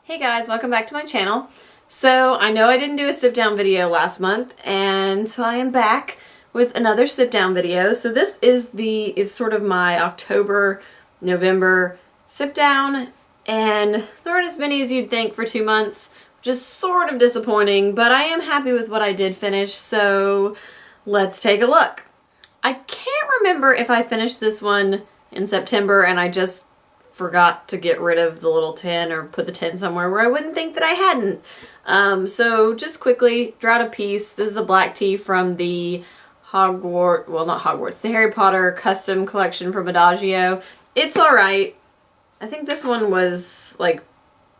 Hey guys, welcome back to my channel. So I know I didn't do a sit down video last month, and so I am back with another sit down video. So this is sort of my October, November sit down, and there aren't as many as you'd think for 2 months, which is sort of disappointing, but I am happy with what I did finish, so let's take a look. I can't remember if I finished this one in September and I just forgot to get rid of the little tin or put the tin somewhere where I wouldn't think that I hadn't. So just quickly, draw out a piece. This is a black tea from the the Harry Potter custom collection from Adagio. It's alright. I think this one was like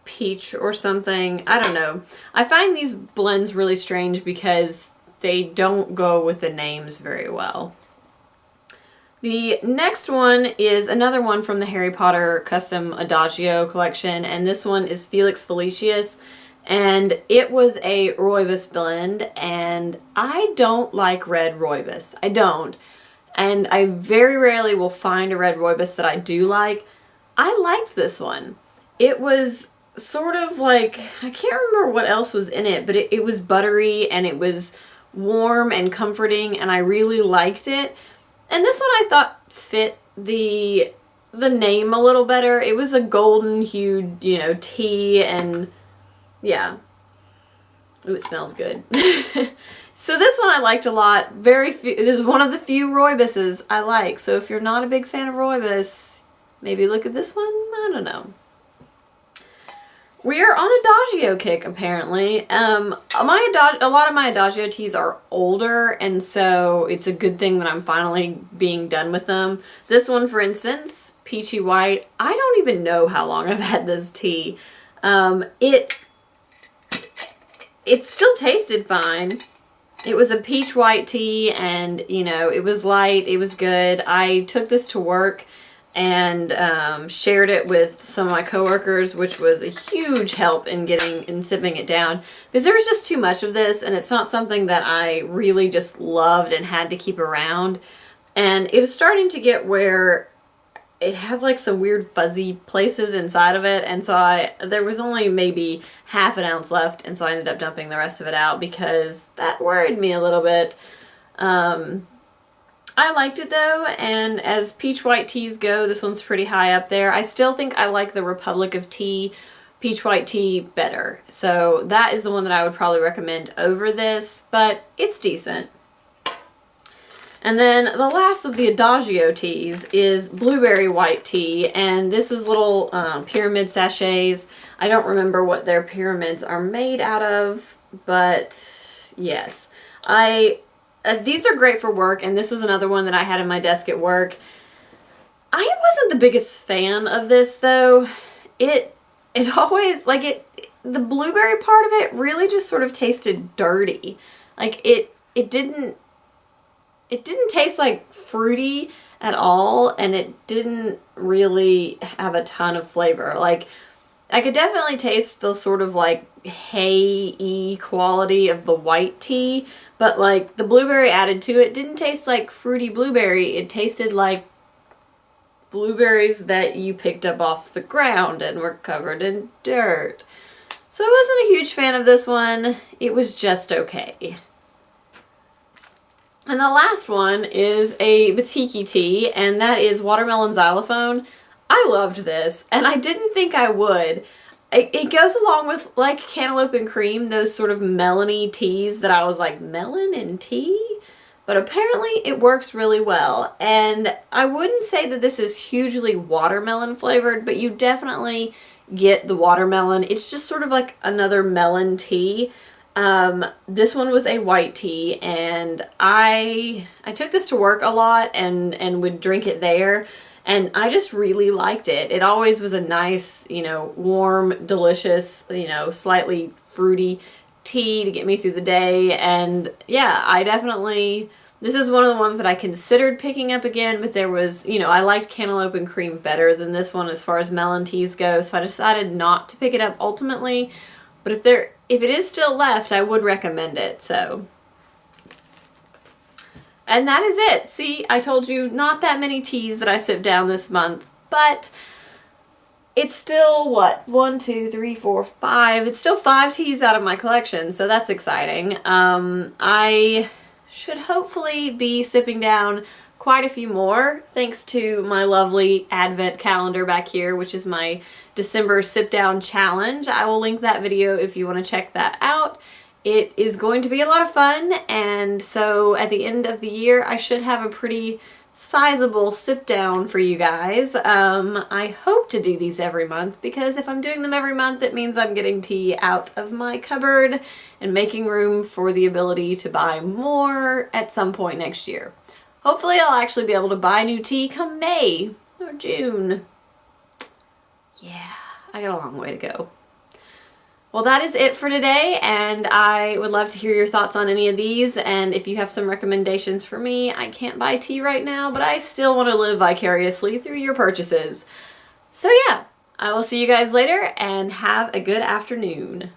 peach or something. I don't know. I find these blends really strange because they don't go with the names very well. The next one is another one from the Harry Potter custom Adagio collection, and this one is Felix Felicis, and it was a rooibos blend, and I don't like red rooibos. I don't. And I very rarely will find a red rooibos that I do like. I liked this one. It was sort of like, I can't remember what else was in it, but it was buttery and it was warm and comforting, and I really liked it. And this one I thought fit the name a little better. It was a golden hued, tea, and yeah. Ooh, it smells good. So this one I liked a lot. This is one of the few rooiboses I like. So if you're not a big fan of rooibos, maybe look at this one. I don't know. We are on Adagio kick, apparently. A lot of my Adagio teas are older, and so it's a good thing that I'm finally being done with them. This one, for instance, Peachy White, I don't even know how long I've had this tea. It still tasted fine. It was a peach white tea, and, it was light, it was good. I took this to work and shared it with some of my coworkers, which was a huge help in sipping it down, because there was just too much of this, and it's not something that I really just loved and had to keep around. And it was starting to get where it had like some weird fuzzy places inside of it, and so there was only maybe half an ounce left, and so I ended up dumping the rest of it out because that worried me a little bit. I liked it though, and as peach white teas go, this one's pretty high up there. I still think I like the Republic of Tea peach white tea better. So that is the one that I would probably recommend over this, but it's decent. And then the last of the Adagio teas is blueberry white tea, and this was little pyramid sachets. I don't remember what their pyramids are made out of, but yes. These are great for work, and this was another one that I had in my desk at work. I wasn't the biggest fan of this, though. The blueberry part of it really just sort of tasted dirty. Like, it didn't taste like fruity at all, and it didn't really have a ton of flavor. Like, I could definitely taste the sort of like hay-y quality of the white tea, but like the blueberry added to it didn't taste like fruity blueberry. It tasted like blueberries that you picked up off the ground and were covered in dirt. So I wasn't a huge fan of this one. It was just okay. And the last one is a Butiki tea, and that is watermelon xylophone. I loved this, and I didn't think I would. It goes along with, like, cantaloupe and cream, those sort of melony teas that I was like, melon and tea? But apparently it works really well. And I wouldn't say that this is hugely watermelon flavored, but you definitely get the watermelon. It's just sort of like another melon tea. This one was a white tea, and I took this to work a lot and would drink it there. And I just really liked it. It always was a nice, warm, delicious, slightly fruity tea to get me through the day. And yeah, this is one of the ones that I considered picking up again, but there was, I liked cantaloupe and cream better than this one as far as melon teas go. So I decided not to pick it up ultimately. But if it is still left, I would recommend it, so. And that is it. See, I told you not that many teas that I sipped down this month, but it's still, what, 1, 2, 3, 4, 5. It's still 5 teas out of my collection, so that's exciting. I should hopefully be sipping down quite a few more, thanks to my lovely advent calendar back here, which is my December Sipdown challenge. I will link that video if you want to check that out. It is going to be a lot of fun, and so at the end of the year, I should have a pretty sizable sip down for you guys. I hope to do these every month, because if I'm doing them every month, it means I'm getting tea out of my cupboard and making room for the ability to buy more at some point next year. Hopefully I'll actually be able to buy new tea come May or June. Yeah, I got a long way to go. Well, that is it for today, and I would love to hear your thoughts on any of these, and if you have some recommendations for me. I can't buy tea right now, but I still want to live vicariously through your purchases. So yeah, I will see you guys later, and have a good afternoon.